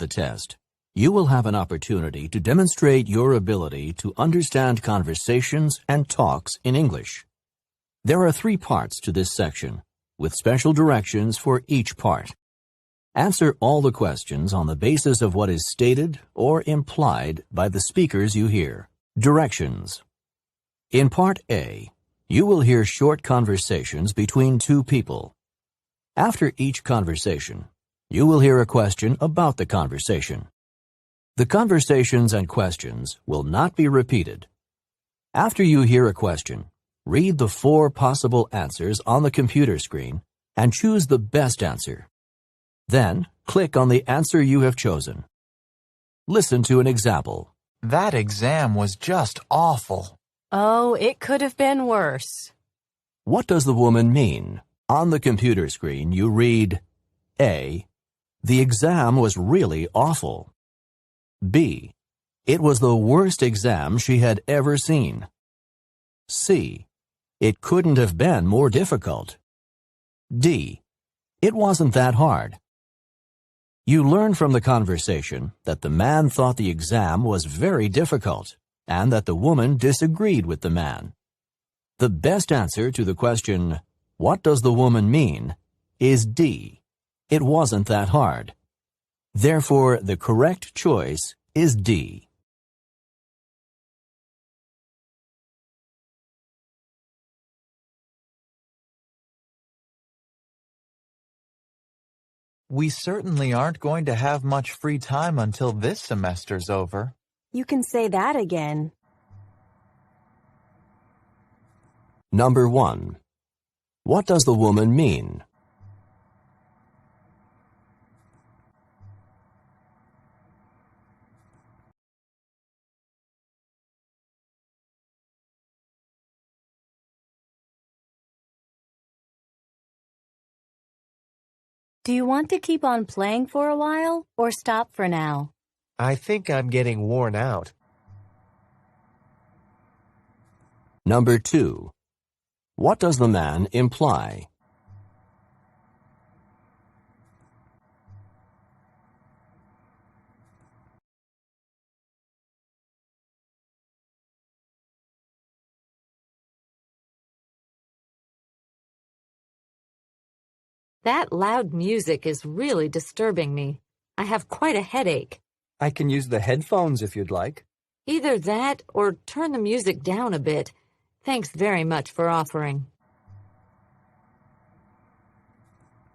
the test, you will have an opportunity to demonstrate your ability to understand conversations and talks in English. There are 3 parts to this section, with special directions for each part. Answer all the questions on the basis of what is stated or implied by the speakers you hear. Directions. In Part A, you will hear short conversations between 2 people. After each conversation, you will hear a question about the conversation. The conversations and questions will not be repeated. After you hear a question, read the 4 possible answers on the computer screen and choose the best answer. Then, click on the answer you have chosen. Listen to an example. That exam was just awful. Oh, it could have been worse. What does the woman mean? On the computer screen, you read A. The exam was really awful. B. It was the worst exam she had ever seen. C. It couldn't have been more difficult. D. It wasn't that hard. You learn from the conversation that the man thought the exam was very difficult and that the woman disagreed with the man. The best answer to the question, "What does the woman mean?" is D. It wasn't that hard. Therefore, the correct choice is D. We certainly aren't going to have much free time until this semester's over. You can say that again. Number 1. What does the woman mean? Do you want to keep on playing for a while or stop for now? I think I'm getting worn out. Number 2. What does the man imply? That loud music is really disturbing me. I have quite a headache. I can use the headphones if you'd like. Either that or turn the music down a bit. Thanks very much for offering.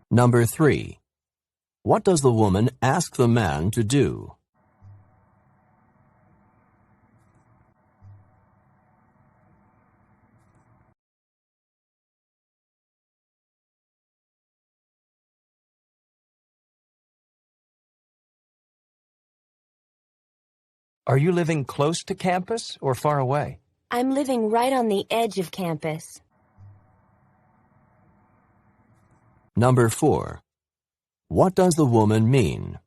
Number 3. What does the woman ask the man to do? Are you living close to campus or far away? I'm living right on the edge of campus. Number 4. What does the woman mean?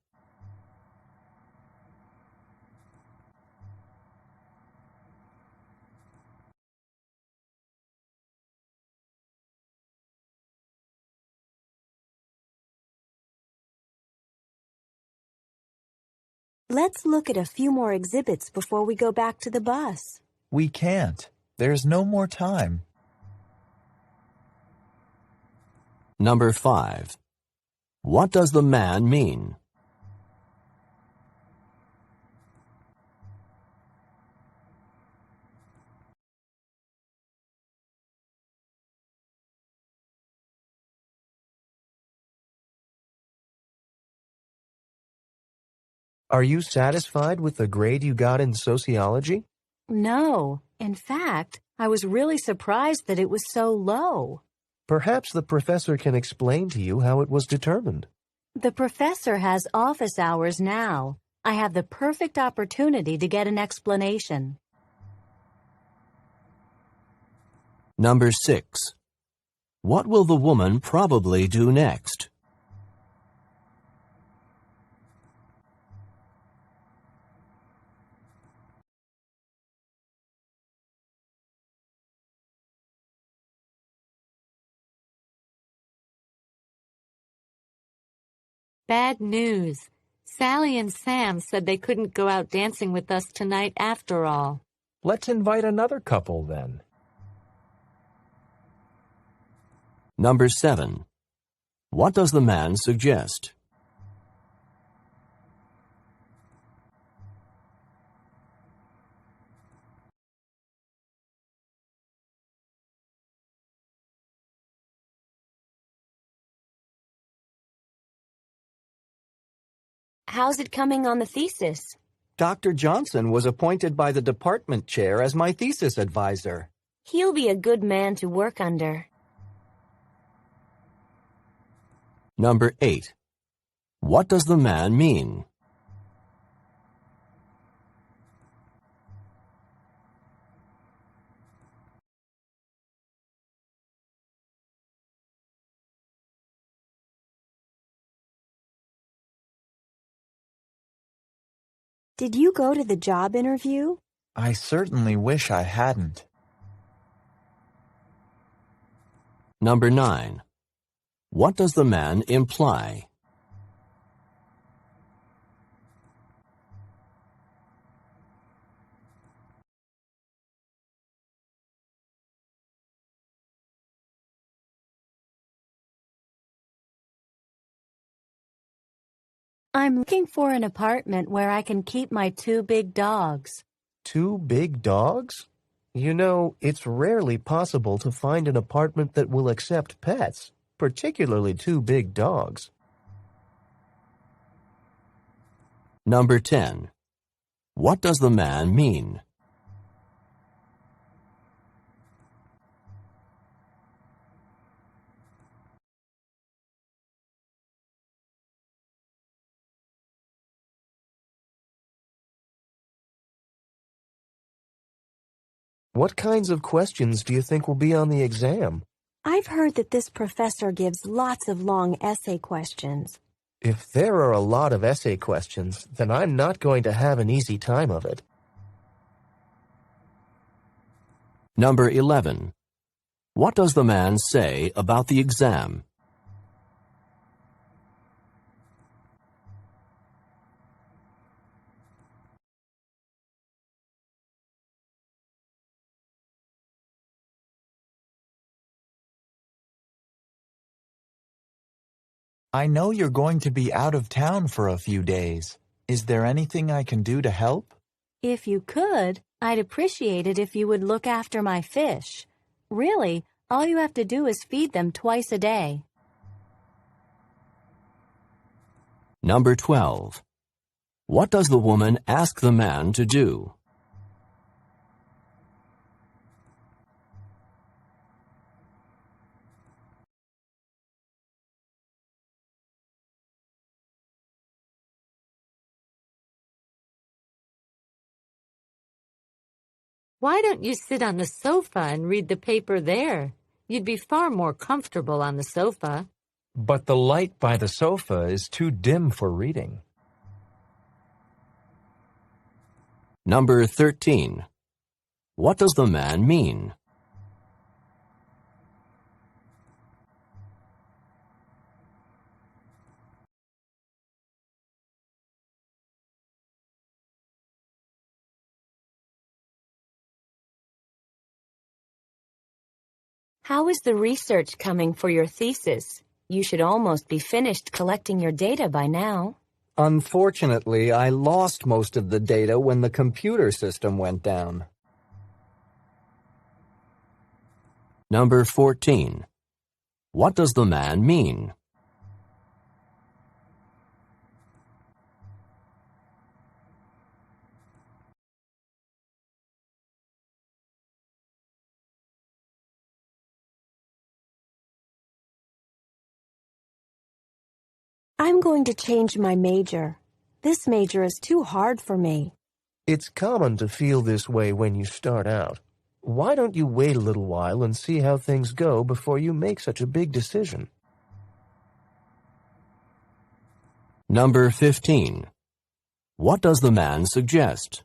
Let's look at a few more exhibits before we go back to the bus. We can't. There's no more time. Number 5. What does the man mean? Are you satisfied with the grade you got in sociology? No. In fact, I was really surprised that it was so low. Perhaps the professor can explain to you how it was determined. The professor has office hours now. I have the perfect opportunity to get an explanation. Number 6. What will the woman probably do next? Bad news. Sally and Sam said they couldn't go out dancing with us tonight after all. Let's invite another couple then. Number 7. What does the man suggest? How's it coming on the thesis? Dr. Johnson was appointed by the department chair as my thesis advisor. He'll be a good man to work under. Number 8. What does the man mean? Did you go to the job interview? I certainly wish I hadn't. Number 9. What does the man imply? I'm looking for an apartment where I can keep my 2 big dogs. 2 big dogs? You know, it's rarely possible to find an apartment that will accept pets, particularly 2 big dogs. Number 10. What does the man mean? What kinds of questions do you think will be on the exam? I've heard that this professor gives lots of long essay questions. If there are a lot of essay questions, then I'm not going to have an easy time of it. Number 11. What does the man say about the exam? I know you're going to be out of town for a few days. Is there anything I can do to help? If you could, I'd appreciate it if you would look after my fish. Really, all you have to do is feed them twice a day. Number 12. What does the woman ask the man to do? Why don't you sit on the sofa and read the paper there? You'd be far more comfortable on the sofa. But the light by the sofa is too dim for reading. Number 13. What does the man mean? How is the research coming for your thesis? You should almost be finished collecting your data by now. Unfortunately, I lost most of the data when the computer system went down. Number 14. What does the man mean? I'm going to change my major. This major is too hard for me. It's common to feel this way when you start out. Why don't you wait a little while and see how things go before you make such a big decision? Number 15. What does the man suggest?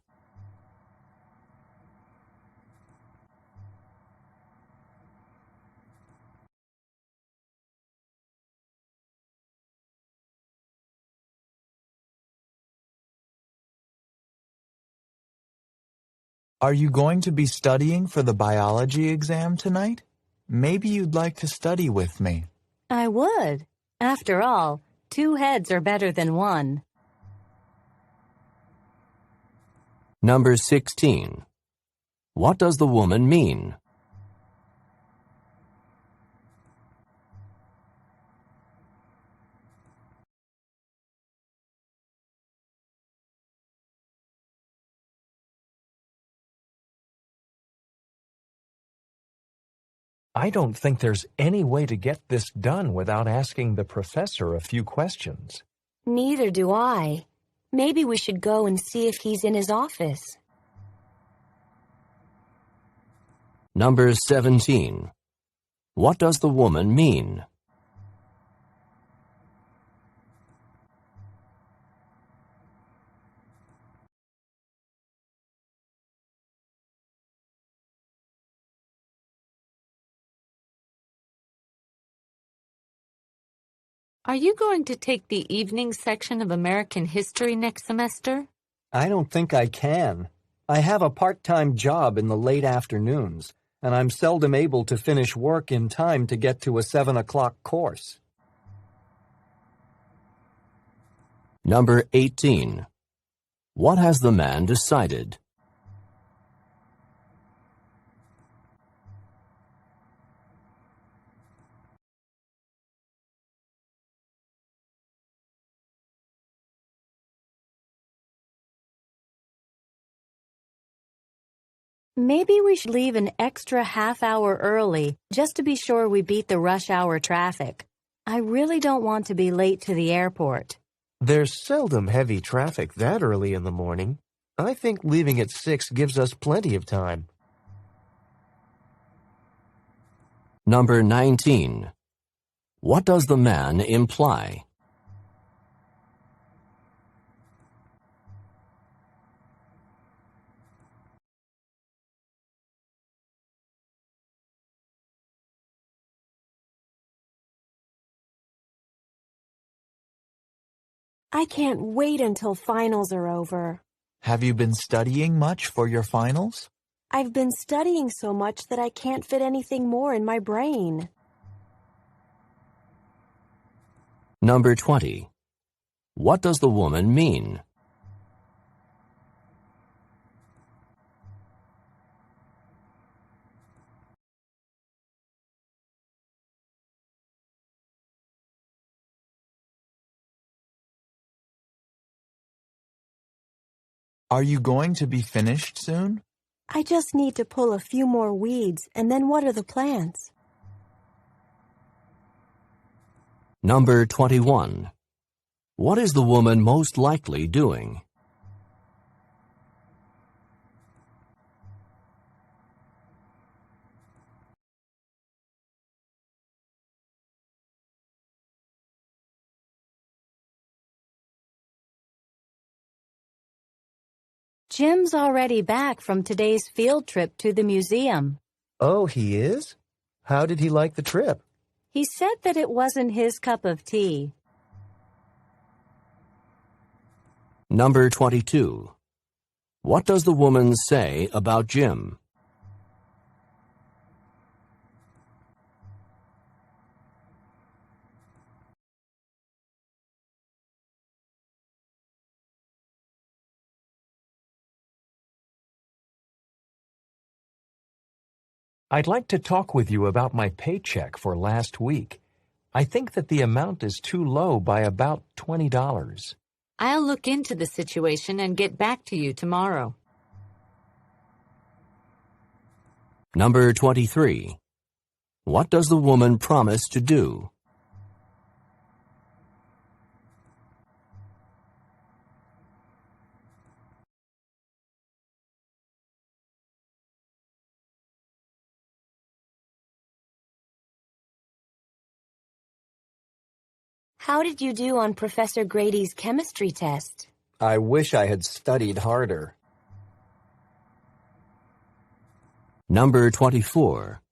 Are you going to be studying for the biology exam tonight? Maybe you'd like to study with me. I would. After all, 2 heads are better than 1. Number 16. What does the woman mean? I don't think there's any way to get this done without asking the professor a few questions. Neither do I. Maybe we should go and see if he's in his office. Number 17. What does the woman mean? Are you going to take the evening section of American history next semester? I don't think I can. I have a part-time job in the late afternoons, and I'm seldom able to finish work in time to get to a 7 o'clock course. Number 18. What has the man decided? Maybe we should leave an extra half-hour early just to be sure we beat the rush hour traffic. I really don't want to be late to the airport. There's seldom heavy traffic that early in the morning. I think leaving at 6 gives us plenty of time. Number 19. What does the man imply? I can't wait until finals are over. Have you been studying much for your finals? I've been studying so much that I can't fit anything more in my brain. Number 20. What does the woman mean? Are you going to be finished soon? I just need to pull a few more weeds, and then what are the plans? Number 21. What is the woman most likely doing? Jim's already back from today's field trip to the museum. Oh, he is? How did he like the trip? He said that it wasn't his cup of tea. Number 22. What does the woman say about Jim? I'd like to talk with you about my paycheck for last week. I think that the amount is too low by about $20. I'll look into the situation and get back to you tomorrow. Number 23. What does the woman promise to do? How did you do on Professor Grady's chemistry test? I wish I had studied harder. Number 24.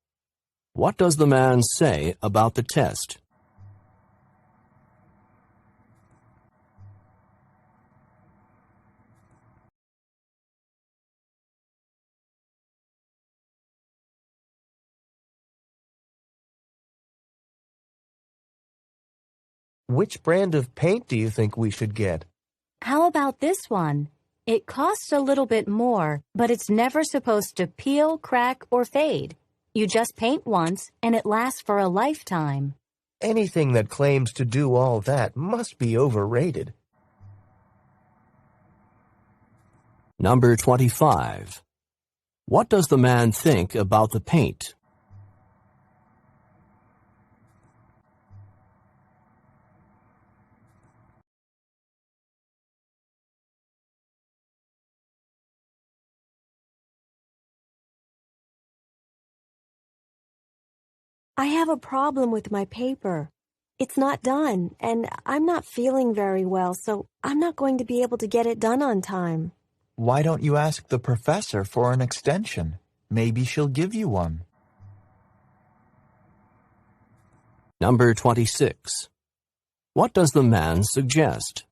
What does the man say about the test? Which brand of paint do you think we should get? How about this one? It costs a little bit more, but it's never supposed to peel, crack, or fade. You just paint once, and it lasts for a lifetime. Anything that claims to do all that must be overrated. Number 25. What does the man think about the paint? I have a problem with my paper. It's not done, and I'm not feeling very well, so I'm not going to be able to get it done on time. Why don't you ask the professor for an extension? Maybe she'll give you one. Number 26. What does the man suggest?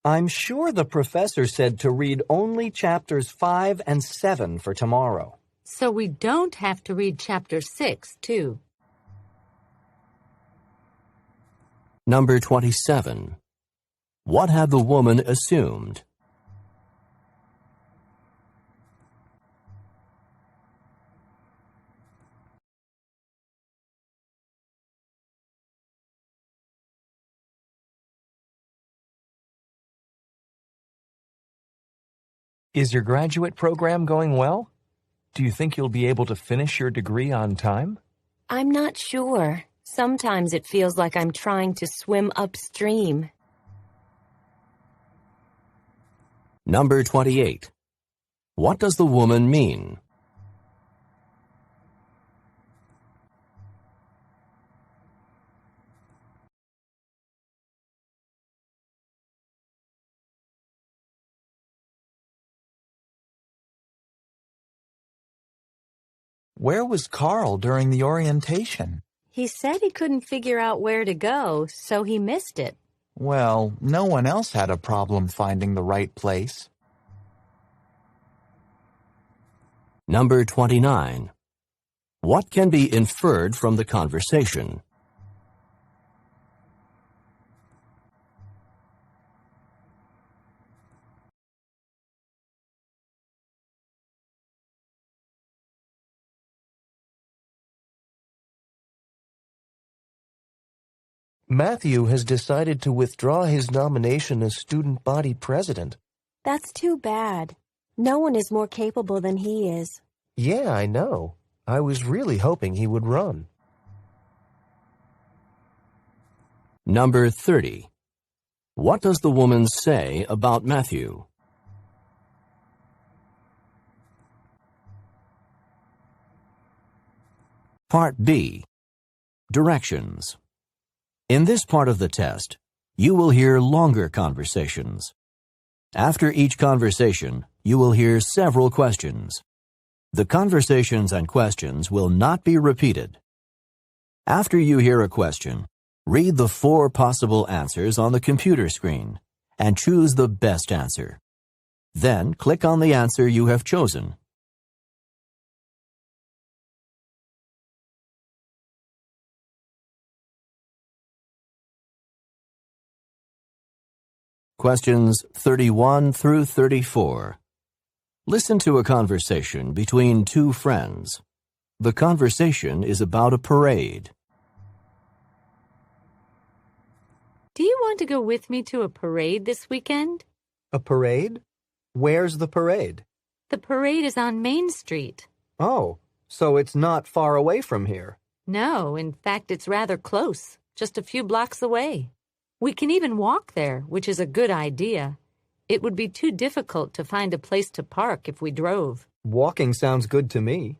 I'm sure the professor said to read only chapters 5 and 7 for tomorrow. So we don't have to read chapter 6, too. Number 27. What had the woman assumed? Is your graduate program going well? Do you think you'll be able to finish your degree on time? I'm not sure. Sometimes it feels like I'm trying to swim upstream. Number 28. What does the woman mean? Where was Carl during the orientation? He said he couldn't figure out where to go, so he missed it. Well, no one else had a problem finding the right place. Number 29. What can be inferred from the conversation? Matthew has decided to withdraw his nomination as student body president. That's too bad. No one is more capable than he is. Yeah, I know. I was really hoping he would run. Number 30. What does the woman say about Matthew? Part B. Directions. In this part of the test, you will hear longer conversations. After each conversation, you will hear several questions. The conversations and questions will not be repeated. After you hear a question, read the 4 possible answers on the computer screen and choose the best answer. Then click on the answer you have chosen. Questions 31 through 34. Listen to a conversation between 2 friends. The conversation is about a parade. Do you want to go with me to a parade this weekend? A parade? Where's the parade? The parade is on Main Street. Oh, so it's not far away from here. No, in fact, it's rather close, just a few blocks away. We can even walk there, which is a good idea. It would be too difficult to find a place to park if we drove. Walking sounds good to me.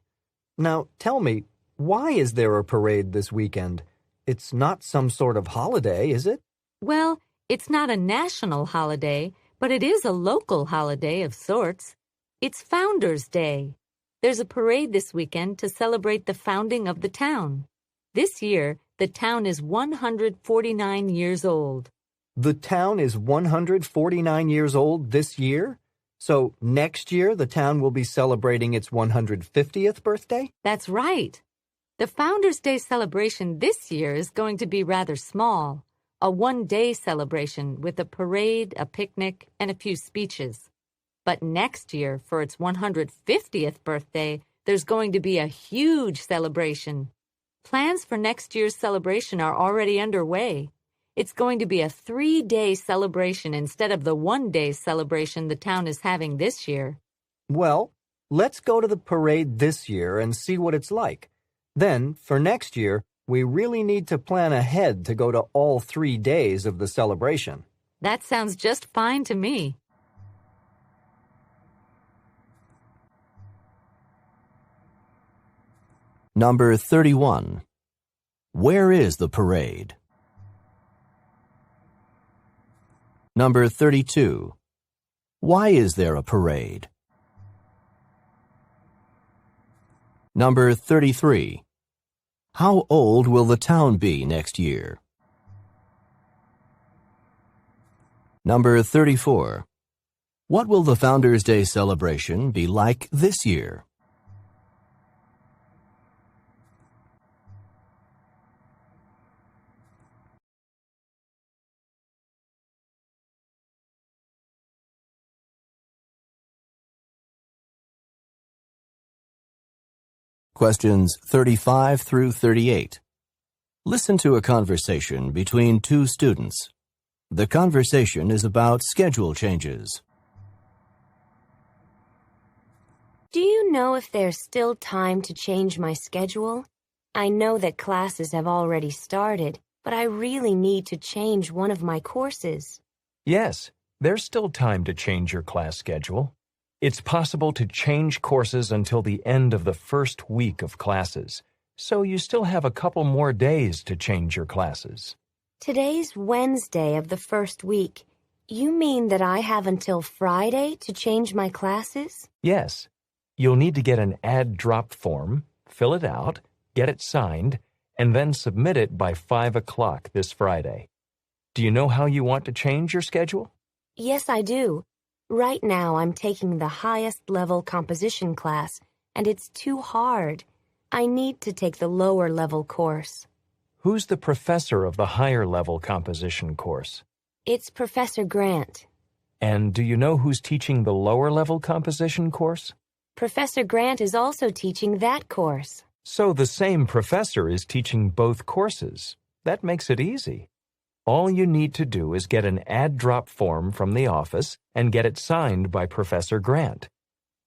Now, tell me, why is there a parade this weekend? It's not some sort of holiday, is it? Well, it's not a national holiday, but it is a local holiday of sorts. It's Founders' Day. There's a parade this weekend to celebrate the founding of the town. This year, The town is 149 years old. The town is 149 years old this year? So next year the town will be celebrating its 150th birthday? That's right. The Founders' Day celebration this year is going to be rather small. A one-day celebration with a parade, a picnic, and a few speeches. But next year, for its 150th birthday, there's going to be a huge celebration. Plans for next year's celebration are already underway. It's going to be a 3-day celebration instead of the 1-day celebration the town is having this year. Well, let's go to the parade this year and see what it's like. Then, for next year, we really need to plan ahead to go to all 3 days of the celebration. That sounds just fine to me. Number 31. Where is the parade? Number 32. Why is there a parade? Number 33. How old will the town be next year? Number 34. What will the Founders' Day celebration be like this year? Questions 35 through 38. Listen to a conversation between two students. The conversation is about schedule changes. Do you know if there's still time to change my schedule? I know that classes have already started, but I really need to change one of my courses. Yes, there's still time to change your class schedule. It's possible to change courses until the end of the first week of classes, so you still have a couple more days to change your classes. Today's Wednesday of the first week. You mean that I have until Friday to change my classes? Yes. You'll need to get an add drop form, fill it out, get it signed, and then submit it by 5 o'clock this Friday. Do you know how you want to change your schedule? Yes, I do. Right now, I'm taking the highest level composition class, and it's too hard. I need to take the lower level course. Who's the professor of the higher level composition course? It's Professor Grant. And do you know who's teaching the lower level composition course? Professor Grant is also teaching that course. So the same professor is teaching both courses. That makes it easy. All you need to do is get an add drop form from the office and get it signed by Professor Grant.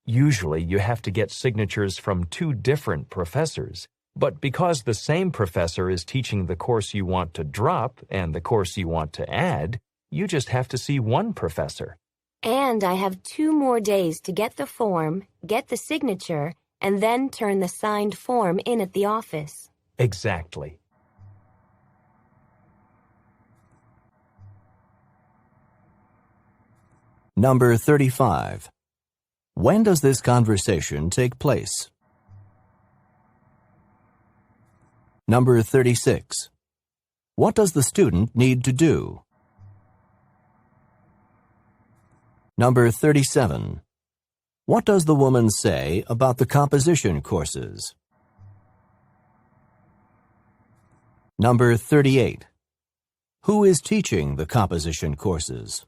Usually you have to get signatures from 2 different professors, but because the same professor is teaching the course you want to drop and the course you want to add, you just have to see one professor. And I have 2 more days to get the form, get the signature, and then turn the signed form in at the office. Exactly. Number 35. When does this conversation take place? Number 36. What does the student need to do? Number 37. What does the woman say about the composition courses? Number 38. Who is teaching the composition courses?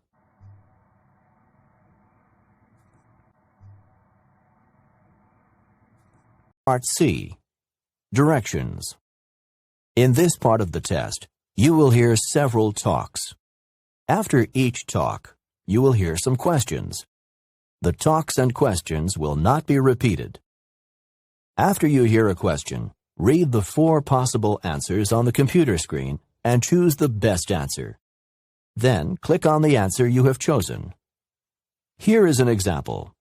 Part C. Directions. In this part of the test, you will hear several talks. After each talk, you will hear some questions. The talks and questions will not be repeated. After you hear a question, read the 4 possible answers on the computer screen and choose the best answer. Then click on the answer you have chosen. Here is an example.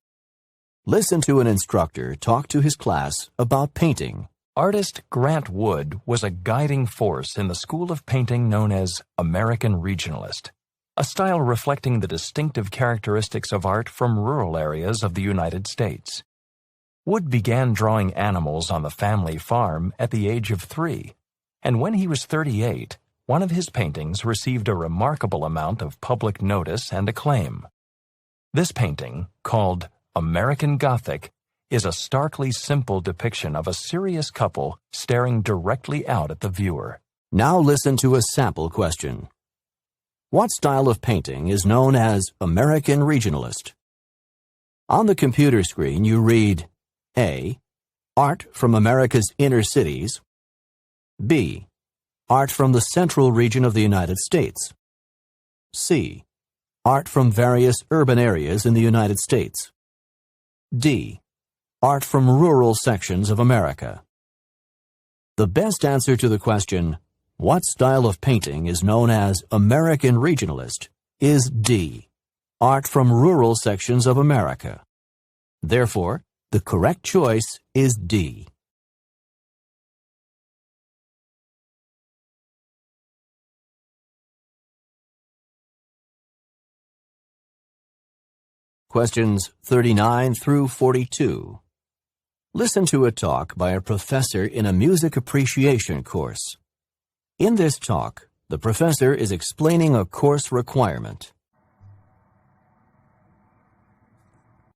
Listen to an instructor talk to his class about painting. Artist Grant Wood was a guiding force in the school of painting known as American Regionalist, a style reflecting the distinctive characteristics of art from rural areas of the United States. Wood began drawing animals on the family farm at the age of 3, and when he was 38, one of his paintings received a remarkable amount of public notice and acclaim. This painting, called American Gothic, is a starkly simple depiction of a serious couple staring directly out at the viewer. Now listen to a sample question. What style of painting is known as American Regionalist? On the computer screen, you read A. Art from America's inner cities. B. Art from the central region of the United States. C. Art from various urban areas in the United States. D. Art from rural sections of America. The best answer to the question, what style of painting is known as American Regionalist, is D. Art from rural sections of America. Therefore, the correct choice is D. Questions 39 through 42. Listen to a talk by a professor in a music appreciation course. In this talk, the professor is explaining a course requirement.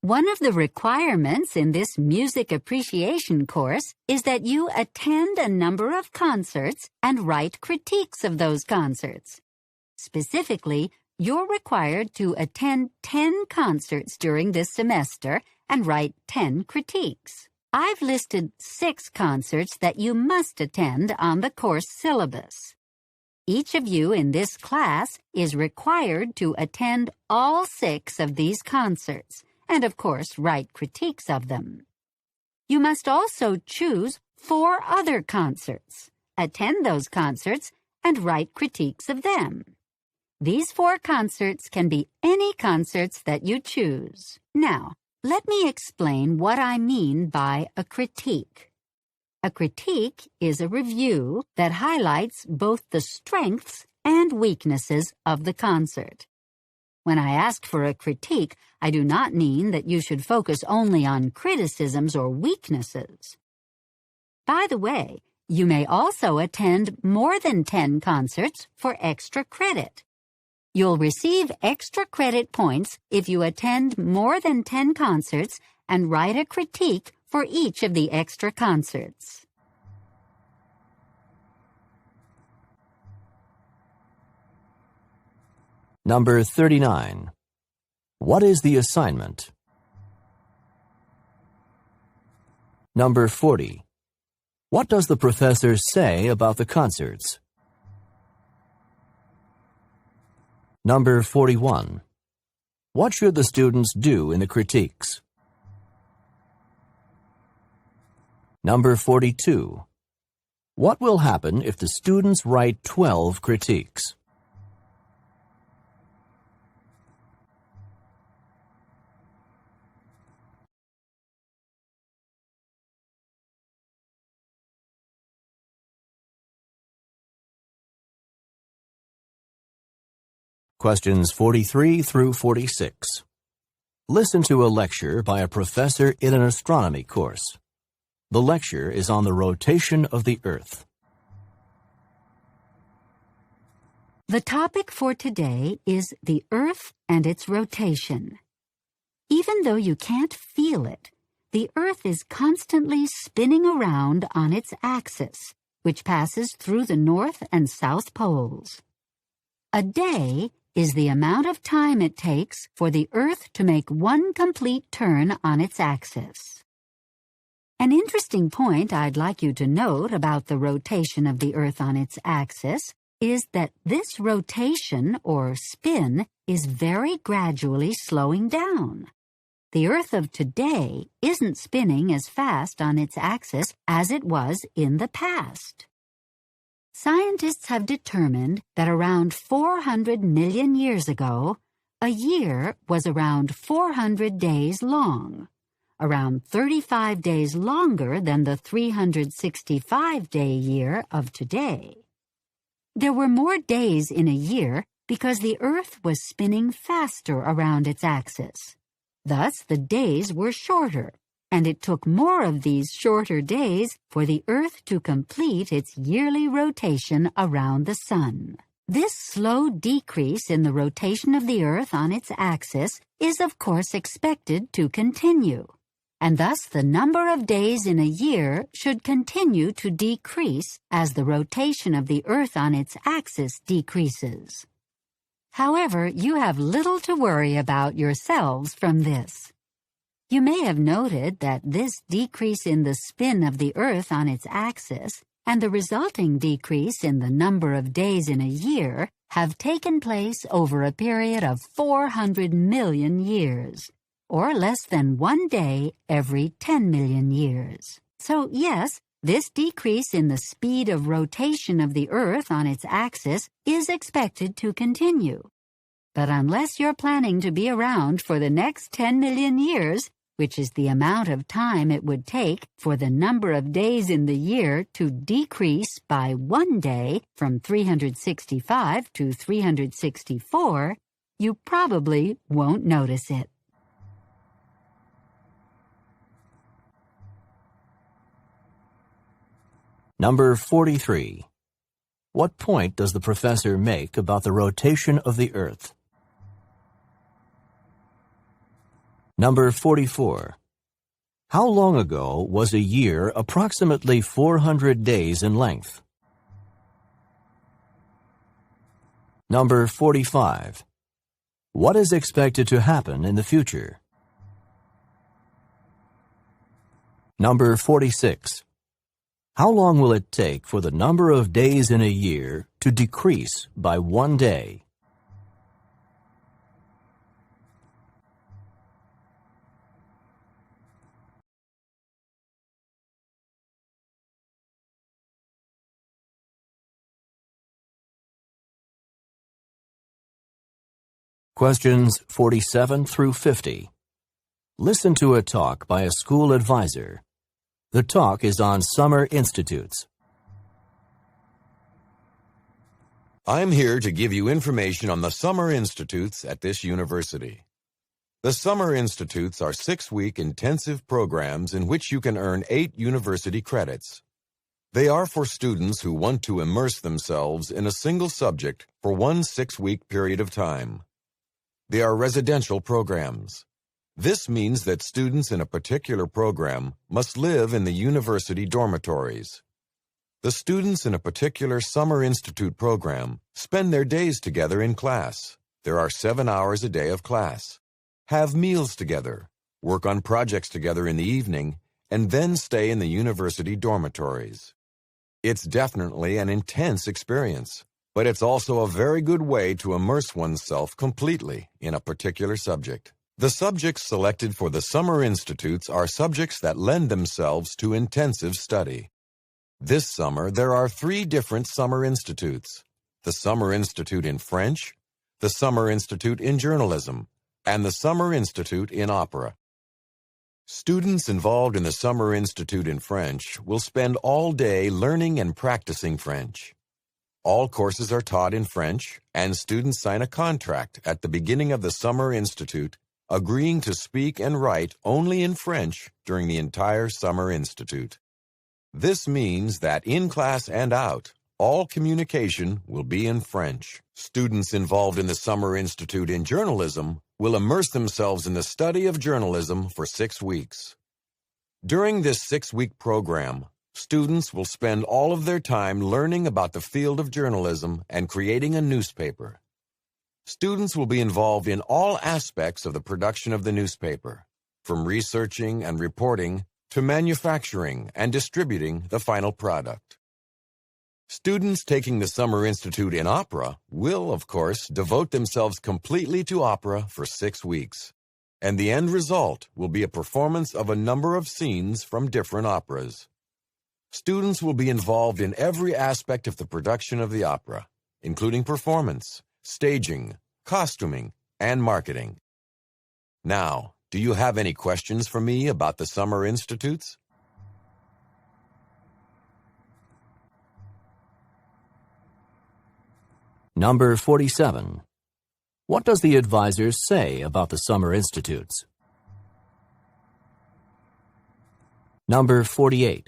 One of the requirements in this music appreciation course is that you attend a number of concerts and write critiques of those concerts. Specifically, you're required to attend 10 concerts during this semester and write 10 critiques. I've listed 6 concerts that you must attend on the course syllabus. Each of you in this class is required to attend all 6 of these concerts and, of course, write critiques of them. You must also choose 4 other concerts, attend those concerts, and write critiques of them. These 4 concerts can be any concerts that you choose. Now, let me explain what I mean by a critique. A critique is a review that highlights both the strengths and weaknesses of the concert. When I ask for a critique, I do not mean that you should focus only on criticisms or weaknesses. By the way, you may also attend more than 10 concerts for extra credit. You'll receive extra credit points if you attend more than 10 concerts and write a critique for each of the extra concerts. Number 39. What is the assignment? Number 40. What does the professor say about the concerts? Number 41. What should the students do in the critiques? Number 42. What will happen if the students write 12 critiques? Questions 43 through 46. Listen to a lecture by a professor in an astronomy course. The lecture is on the rotation of the Earth. The topic for today is the Earth and its rotation. Even though you can't feel it, the Earth is constantly spinning around on its axis, which passes through the North and South poles. A day is the amount of time it takes for the Earth to make one complete turn on its axis. An interesting point I'd like you to note about the rotation of the Earth on its axis is that this rotation, or spin, is very gradually slowing down. The Earth of today isn't spinning as fast on its axis as it was in the past. Scientists have determined that around 400 million years ago, a year was around 400 days long, around 35 days longer than the 365-day year of today. There were more days in a year because the Earth was spinning faster around its axis. Thus, the days were shorter. and it took more of these shorter days for the Earth to complete its yearly rotation around the Sun. This slow decrease in the rotation of the Earth on its axis is of course expected to continue, and thus the number of days in a year should continue to decrease as the rotation of the Earth on its axis decreases. However, you have little to worry about yourselves from this. You may have noted that this decrease in the spin of the Earth on its axis and the resulting decrease in the number of days in a year have taken place over a period of 400 million years, or less than 1 day every 10 million years. So yes, this decrease in the speed of rotation of the Earth on its axis is expected to continue. But unless you're planning to be around for the next 10 million years, which is the amount of time it would take for the number of days in the year to decrease by 1 day from 365 to 364, you probably won't notice it. Number 43. What point does the professor make about the rotation of the Earth? Number 44. How long ago was a year approximately 400 days in length? Number 45. What is expected to happen in the future? Number 46. How long will it take for the number of days in a year to decrease by 1 day? Questions 47 through 50. Listen to a talk by a school advisor. The talk is on summer institutes. I'm here to give you information on the summer institutes at this university. The summer institutes are 6-week intensive programs in which you can earn 8 university credits. They are for students who want to immerse themselves in a single subject for one 6-week period of time. They are residential programs. This means that students in a particular program must live in the university dormitories. The students in a particular summer institute program spend their days together in class. There are 7 hours a day of class. Have meals together, work on projects together in the evening, and then stay in the university dormitories. It's definitely an intense experience, but it's also a very good way to immerse oneself completely in a particular subject. The subjects selected for the summer institutes are subjects that lend themselves to intensive study. This summer, there are 3 different summer institutes: the Summer Institute in French, the Summer Institute in Journalism, and the Summer Institute in Opera. Students involved in the Summer Institute in French will spend all day learning and practicing French. All courses are taught in French, and students sign a contract at the beginning of the Summer Institute agreeing to speak and write only in French during the entire Summer Institute. This means that in class and out, all communication will be in French. Students involved in the Summer Institute in Journalism will immerse themselves in the study of journalism for 6 weeks. During this 6-week program, students will spend all of their time learning about the field of journalism and creating a newspaper. Students will be involved in all aspects of the production of the newspaper, from researching and reporting to manufacturing and distributing the final product. Students taking the Summer Institute in Opera will, of course, devote themselves completely to opera for 6 weeks, and the end result will be a performance of a number of scenes from different operas. Students will be involved in every aspect of the production of the opera, including performance, staging, costuming, and marketing. Now, do you have any questions for me about the Summer Institutes? Number 47. What does the advisor say about the summer institutes? Number 48.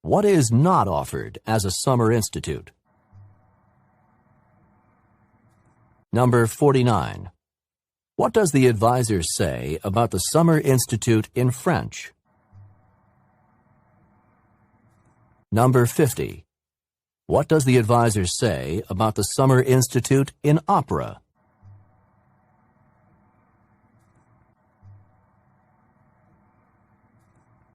What is not offered as a summer institute? Number 49. What does the advisor say about the Summer Institute in French? Number 50. What does the advisor say about the Summer Institute in opera?